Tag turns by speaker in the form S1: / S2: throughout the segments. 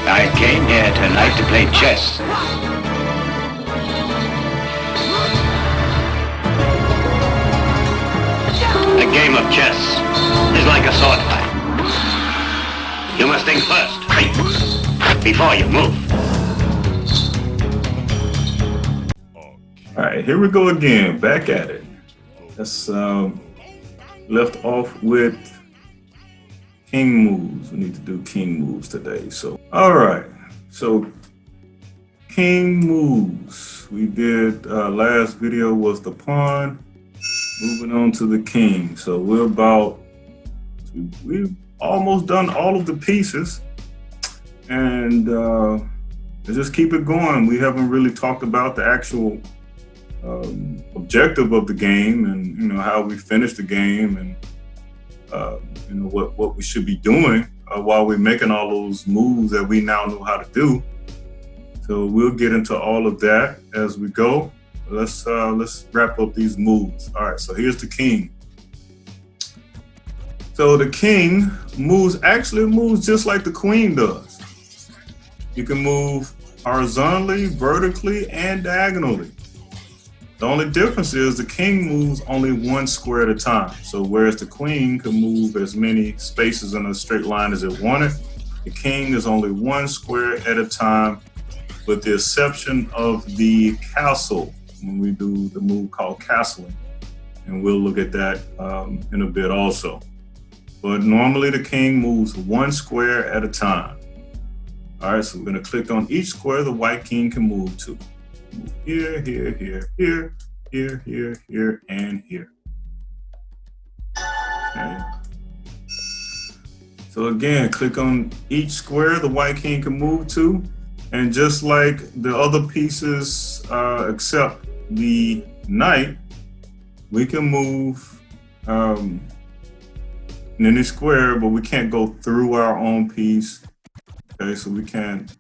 S1: I came here tonight to play chess. A game of chess is like a sword fight. You must think first, before you move.
S2: All right, here we go again, back at it. Let's left off with king moves. We need to do king moves today. So, all right. So, king moves. We did last video was the pawn. Moving on to the king. So we've almost done all of the pieces, and just keep it going. We haven't really talked about the actual objective of the game, and how we finish the game, and what we should be doing while we're making all those moves that we now know how to do. So we'll get into all of that as we go. Let's wrap up these moves. All right, so here's the king. So the king actually moves just like the queen does. You can move horizontally, vertically, and diagonally. The only difference is the king moves only one square at a time. So whereas the queen can move as many spaces in a straight line as it wanted, the king is only one square at a time, with the exception of the castle, when we do the move called castling. And we'll look at that in a bit also. But normally the king moves one square at a time. All right, so we're gonna click on each square the white king can move to. Move here, here, here, here, here, here, here, and here. Okay. So again, click on each square the white king can move to. And just like the other pieces, except the knight, we can move in any square, but we can't go through our own piece. Okay, so we can't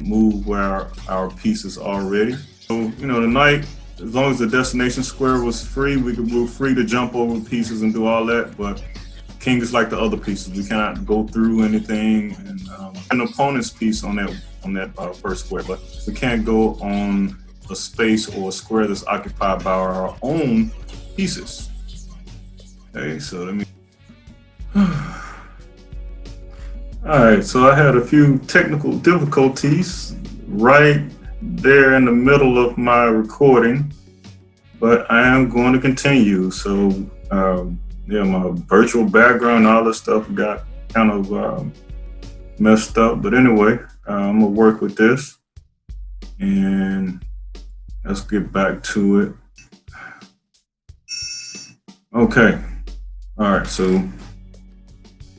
S2: move where our piece is already. So, the knight, as long as the destination square was free, we could move free to jump over pieces and do all that. But king is like the other pieces. We cannot go through anything, and an opponent's piece on that first square, but we can't go on a space or a square that's occupied by our own pieces. Okay, so let me. All right, so I had a few technical difficulties right there in the middle of my recording, but I am going to continue. So, my virtual background and all this stuff got kind of messed up, but anyway, I'm gonna work with this, and let's get back to it. Okay, all right, so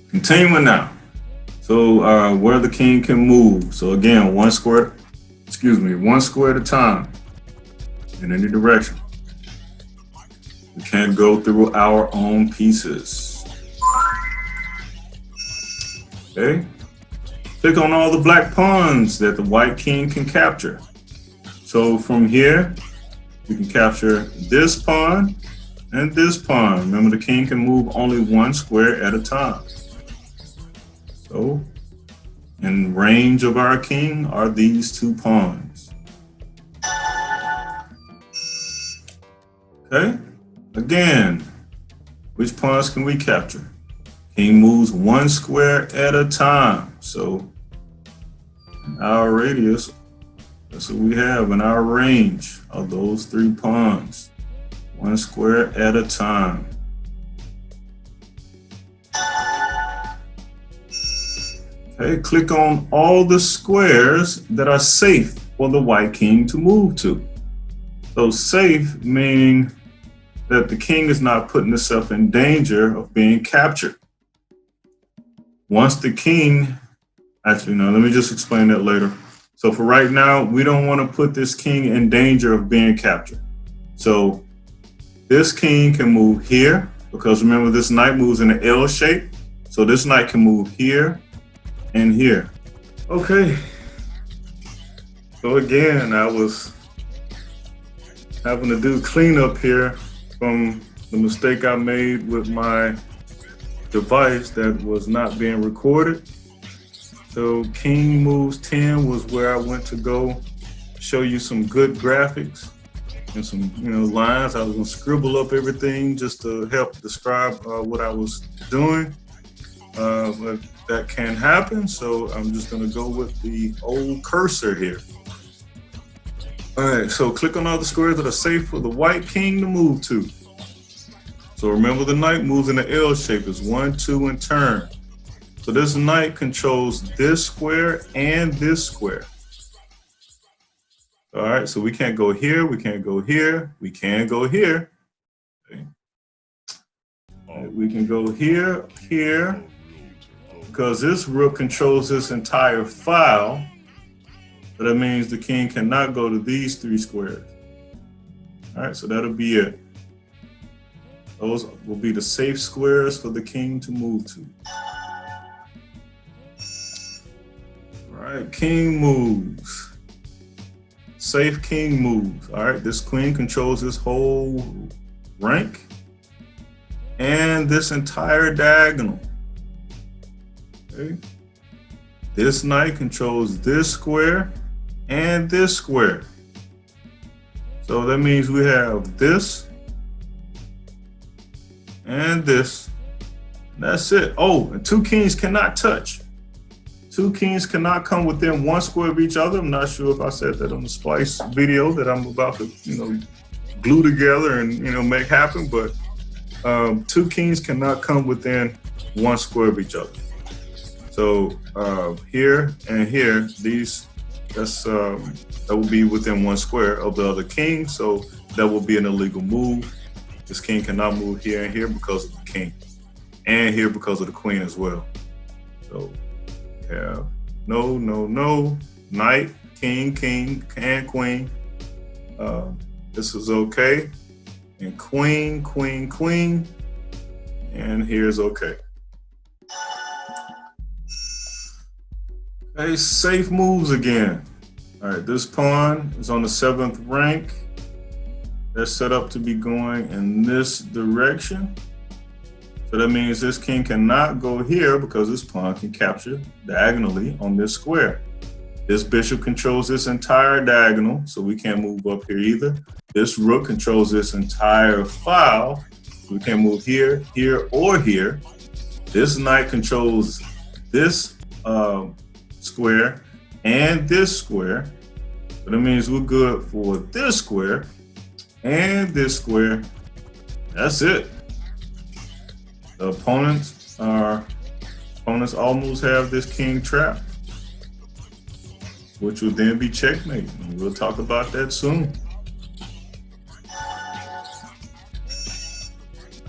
S2: continuing now. So where the king can move. So again, one square at a time in any direction. We can't go through our own pieces. Okay. Click on all the black pawns that the white king can capture. So from here, we can capture this pawn and this pawn. Remember, the king can move only one square at a time. So in range of our king are these two pawns. Okay, again, which pawns can we capture? King moves one square at a time. So our radius, that's what we have in our range of those three pawns. One square at a time. Okay, click on all the squares that are safe for the white king to move to. So safe meaning that the king is not putting himself in danger of being captured. Once the king, actually no, let me just explain that later. So for right now, we don't want to put this king in danger of being captured. So this king can move here, because remember this knight moves in an L shape. So this knight can move here and here. Okay. So again, I was having to do cleanup here from the mistake I made with my device that was not being recorded. So king moves 10 was where I went to go show you some good graphics and some lines. I was gonna scribble up everything just to help describe what I was doing, but that can't happen. So I'm just gonna go with the old cursor here. All right, so click on all the squares that are safe for the white king to move to. So remember, the knight moves in the L shape. It's 1, 2, and turn. So this knight controls this square and this square. All right, so we can't go here, we can't go here, we can go here. Okay. We can go here, here, because this rook controls this entire file. So that means the king cannot go to these 3 squares. All right, so that'll be it. Those will be the safe squares for the king to move to. All right, king moves. Safe king moves. All right, this queen controls this whole rank and this entire diagonal. Okay. This knight controls this square and this square. So that means we have this and this. And that's it. Oh, and 2 kings cannot touch. 2 kings cannot come within 1 square of each other. I'm not sure if I said that on the splice video that I'm about to, glue together and make happen, but 2 kings cannot come within 1 square of each other. So here and here, that will be within 1 square of the other king. So that will be an illegal move. This king cannot move here and here because of the king, and here because of the queen as well. So yeah, no, knight, king, and queen. This is okay. And queen, and here's okay. Okay, safe moves again. All right, this pawn is on the 7th rank. They're set up to be going in this direction. So that means this king cannot go here because this pawn can capture diagonally on this square. This bishop controls this entire diagonal, so we can't move up here either. This rook controls this entire file, so we can't move here, here, or here. This knight controls this square and this square. So that means we're good for this square and this square. That's it. The opponents almost have this king trapped, which will then be checkmate. And we'll talk about that soon.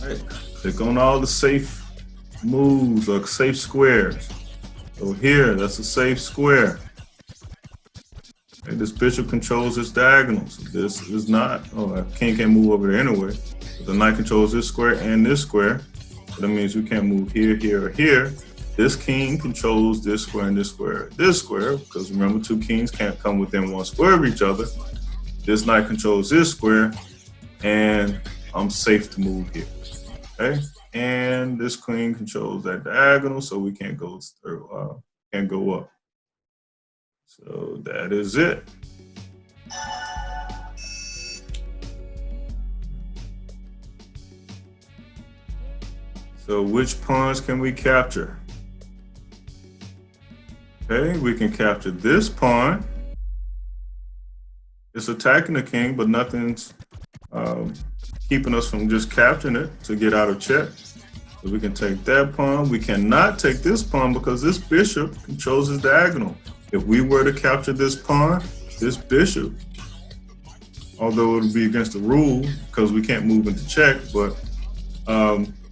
S2: All right, click on all the safe moves or safe squares. So here, that's a safe square. Okay, this bishop controls this diagonal. So this is not, king can't move over there anyway. But the knight controls this square and this square. So that means we can't move here, here, or here. This king controls this square and this square, because remember, 2 kings can't come within 1 square of each other. This knight controls this square, and I'm safe to move here. Okay, and this queen controls that diagonal, so we can't go through, can't go up. So that is it. So which pawns can we capture? Okay, we can capture this pawn. It's attacking the king, but nothing's keeping us from just capturing it to get out of check. So we can take that pawn. We cannot take this pawn because this bishop controls his diagonal. If we were to capture this pawn, this bishop, although it would be against the rule because we can't move into check, but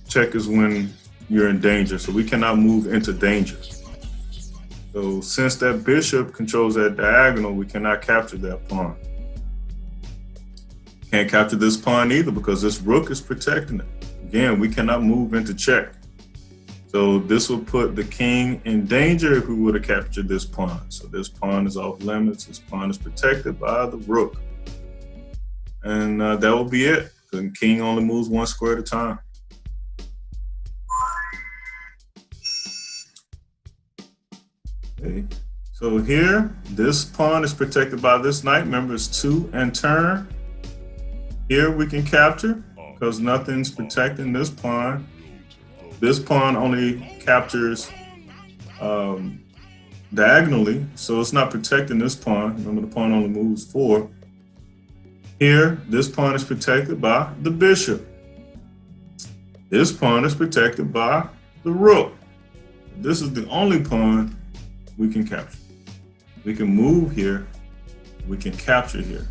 S2: check is when you're in danger. So we cannot move into danger. So since that bishop controls that diagonal, we cannot capture that pawn. Can't capture this pawn either because this rook is protecting it. Again, we cannot move into check. So this will put the king in danger if we were to capture this pawn. So this pawn is off limits. This pawn is protected by the rook. And that will be it. The king only moves 1 square at a time. Okay. So here, this pawn is protected by this knight. Remember, it's 2 and turn. Here we can capture because nothing's protecting this pawn. This pawn only captures diagonally, so it's not protecting this pawn. Remember, the pawn only moves 4. Here, this pawn is protected by the bishop. This pawn is protected by the rook. This is the only pawn we can capture. We can move here. We can capture here.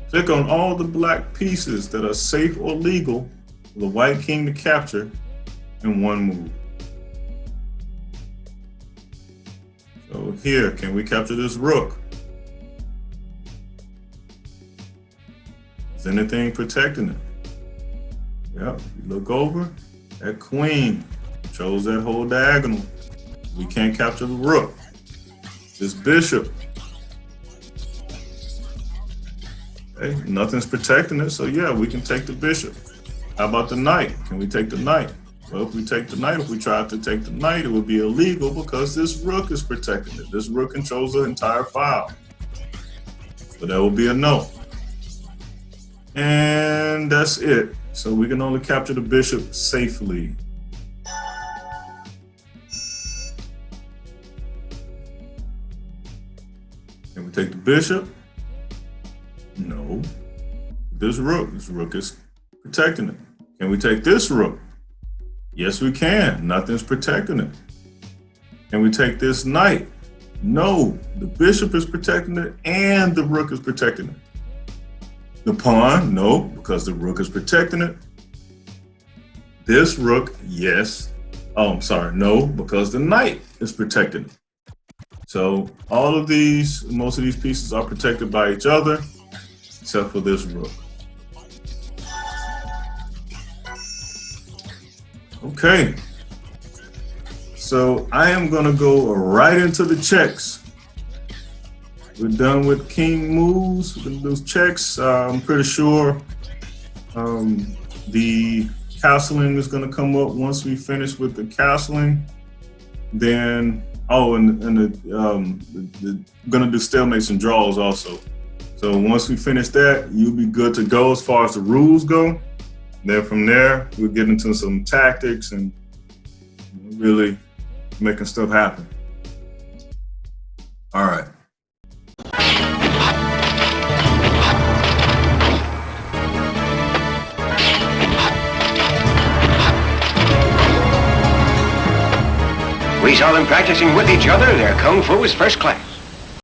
S2: Click on all the black pieces that are safe or legal for the white king to capture in one move. So here, can we capture this rook? Is anything protecting it? Yep, you look over, that queen chose that whole diagonal. We can't capture the rook. This bishop, okay, nothing's protecting it, so yeah, we can take the bishop. How about the knight? Can we take the knight? Well, if we take the knight, if we tried to take the knight, it would be illegal because this rook is protecting it. This rook controls the entire file. So that will be a no. And that's it. So we can only capture the bishop safely. Can we take the bishop? No. This rook is protecting it. Can we take this rook? Yes, we can. Nothing's protecting it. Can we take this knight? No. The bishop is protecting it and the rook is protecting it. The pawn? No, because the rook is protecting it. This rook? Yes. Oh, I'm sorry. No, because the knight is protecting it. So all of these, most of these pieces are protected by each other, except for this rook. Okay. So I am going to go right into the checks. We're done with king moves, with those checks. I'm pretty sure the castling is going to come up once we finish with the castling. Then, going to do stalemates and draws also. So once we finish that, you'll be good to go as far as the rules go. Then from there, we'll get into some tactics and really making stuff happen. All right.
S1: We saw them practicing with each other. Their kung fu is first class.